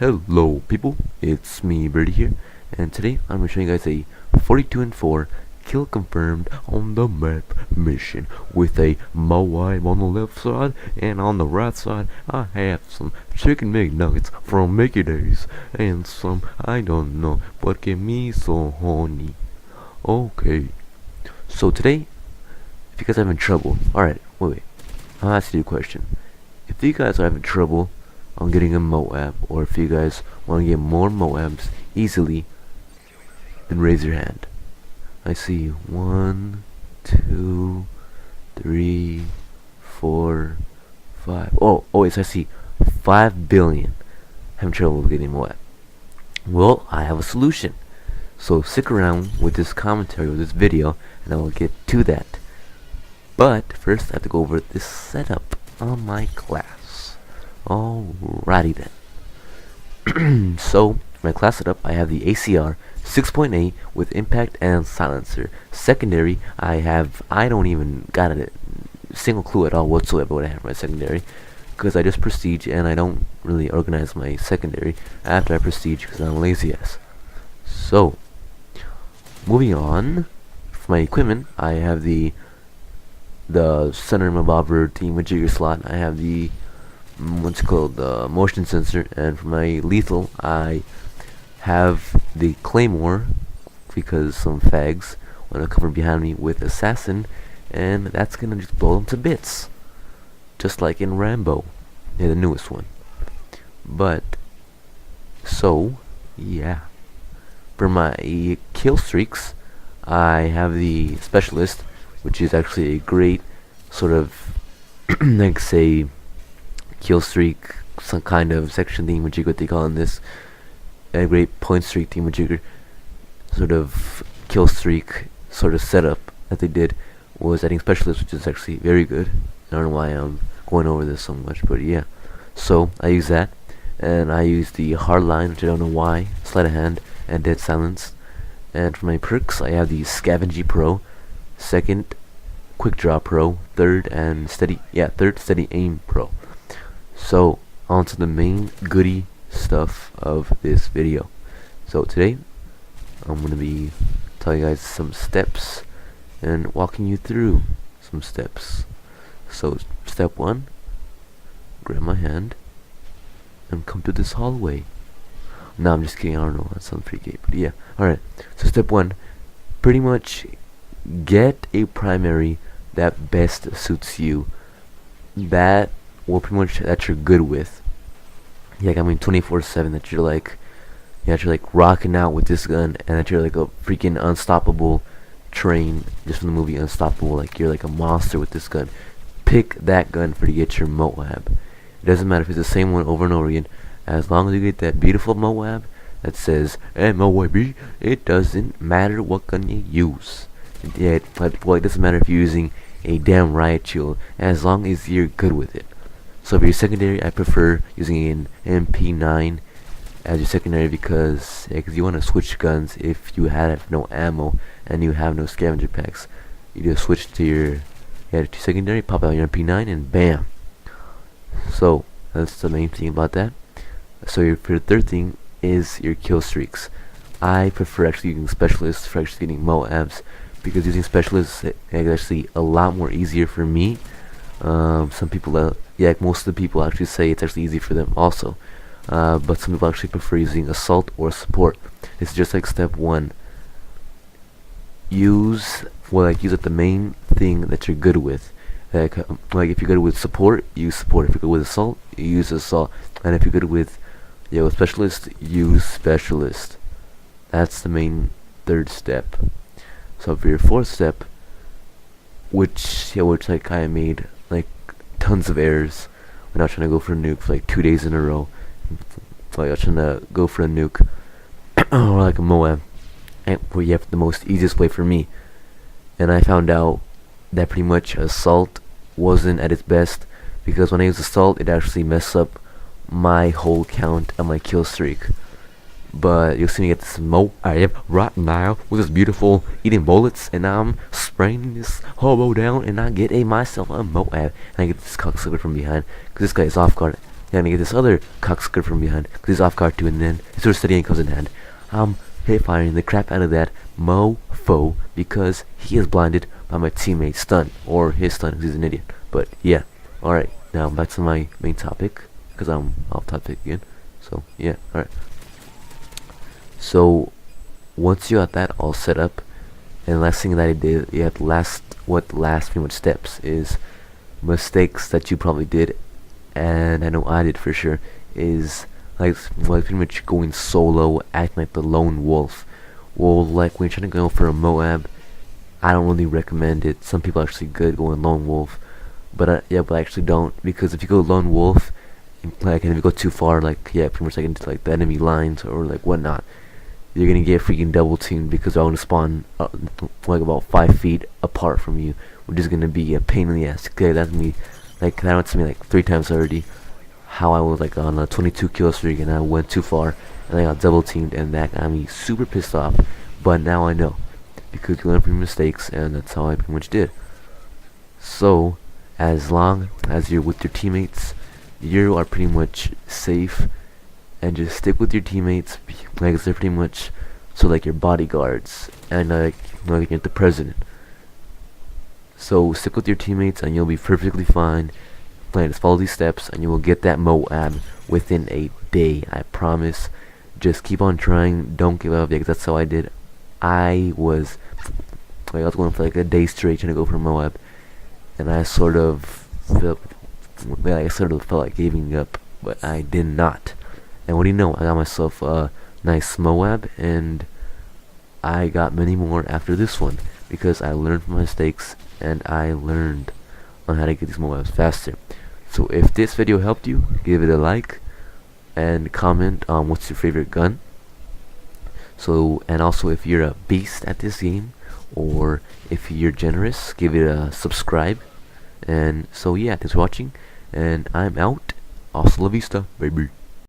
Hello people, it's me Birdie here, and today I'm going to show you guys a 42 and 4 kill confirmed on the map mission with a M.O.A.B on the left side, and on the right side I have some chicken McNuggets from Mickey Days and some I don't know what get me so horny. Okay, so today, if you guys are having trouble, alright, wait, I'll ask you a question. If you guys are having trouble on getting a M.O.A.B, or if you guys want to get more M.O.A.Bs easily, then raise your hand. I see 1, 2, 3, 4, 5. Oh, wait, so I see 5 billion having trouble getting M.O.A.B. Well, I have a solution. So stick around with this commentary, with this video, and I will get to that. But first I have to go over this setup on my class. Alrighty then. So for my class setup, I have the ACR 6.8 with impact and silencer. Secondary, I don't even got a single clue at all whatsoever what I have for my secondary, because I just prestige and I don't really organize my secondary after I prestige because I'm lazy ass. So moving on, for my equipment, I have the center mobobber thingamajigger slot. I have the what's it called, the motion sensor, and for my lethal I have the claymore because some fags want to cover behind me with assassin, and that's gonna just blow them to bits, just like in Rambo, the newest one. But so yeah, for my kill streaks, I have the specialist, which is actually a great sort of like say kill streak, some kind of section thingamajigger, what they call in this, a great point streak thingamajigger sort of kill streak sort of setup that they did was adding specialist, which is actually very good. I don't know why I'm going over this so much, but yeah. So I use that, and I use the hard line, which I don't know why, sleight of hand, and dead silence. And for my perks, I have the Scavenging Pro, second quick draw pro, third steady aim pro. So on to the main goody stuff of this video. So today I'm going to be telling you guys some steps and walking you through some steps. So step 1, grab my hand and come to this hallway. No, I'm just kidding, I don't know, that sounds pretty gay, but yeah. Alright, so step 1, pretty much get a primary that best suits you, that you're good with. Like, I mean 24/7, that you're like rocking out with this gun, and that you're like a freaking unstoppable train, just from the movie Unstoppable, like you're like a monster with this gun. Pick that gun to get your M.O.A.B. It doesn't matter if it's the same one over and over again, as long as you get that beautiful M.O.A.B that says M.O.A.B, it doesn't matter what gun you use. It doesn't matter if you're using a damn riot shield, as long as you're good with it. So for your secondary, I prefer using an MP9 as your secondary because you want to switch guns if you have no ammo and you have no scavenger packs. You just switch to your secondary, pop out your MP9, and bam. So that's the main thing about that. So your third thing is your kill streaks. I prefer actually using specialists for actually getting M.O.A.Bs, because using specialists is actually a lot more easier for me. Some people, most of the people actually say it's actually easy for them also. But some people actually prefer using assault or support. It's just like step 1. Use like the main thing that you're good with. Like if you're good with support, use support. If you're good with assault, use assault. And if you're good with specialist, use specialist. That's the main third step. So for your fourth step, which I kind of made like tons of errors when I was trying to go for a nuke for like 2 days in a row. Like I was trying to go for a nuke or like a M.O.A.B, where you have the most easiest way for me. And I found out that pretty much assault wasn't at its best, because when I use assault, it actually messed up my whole count of my kill streak. But you'll see me get this M.O.A.B right now with this beautiful eating bullets, and I'm spraying this hobo down, and I get myself a M.O.A.B, and I get this cocksucker from behind because this guy is off guard. and I get this other cocksucker from behind because he's off guard too, and then he sort of steady and comes in hand. I'm hit firing the crap out of that mofo because he is blinded by my teammate's stun, or his stun because he's an idiot. But yeah, alright, now back to my main topic because I'm off topic again. So yeah, alright. So once you got that all set up, and the last thing that I did, you have the last pretty much steps is mistakes that you probably did, and I know I did for sure, is like pretty much going solo, acting like the lone wolf. Well, like when you're trying to go for a M.O.A.B, I don't really recommend it. Some people are actually good going lone wolf, but yeah, but I actually don't, because if you go lone wolf, like, and if you go too far, like, yeah, pretty much like into like the enemy lines or like whatnot, you're gonna get freaking double teamed because they're gonna spawn like about 5 feet apart from you, which is gonna be a pain in the ass. Okay, that's me. Like, that happened to me like 3 times already. How I was like on a 22 kill streak and I went too far and I got double teamed, and that got me super pissed off. But now I know, because you learn from your mistakes, and that's how I pretty much did. So as long as you're with your teammates, you are pretty much safe, and just stick with your teammates, like they're pretty much so like your bodyguards, and like you're the president. So stick with your teammates and you'll be perfectly fine. Just follow these steps and you will get that M.O.A.B within a day, I promise. Just keep on trying, don't give up, because that's how I did. I was going for like a day straight trying to go for M.O.A.B, and I sort of felt like giving up, but I did not. And what do you know, I got myself a nice M.O.A.B, and I got many more after this one, because I learned from my mistakes, and I learned on how to get these M.O.A.Bs faster. So if this video helped you, give it a like, and comment on what's your favorite gun. So, and also if you're a beast at this game, or if you're generous, give it a subscribe. And so yeah, thanks for watching, and I'm out. Hasta la vista, baby.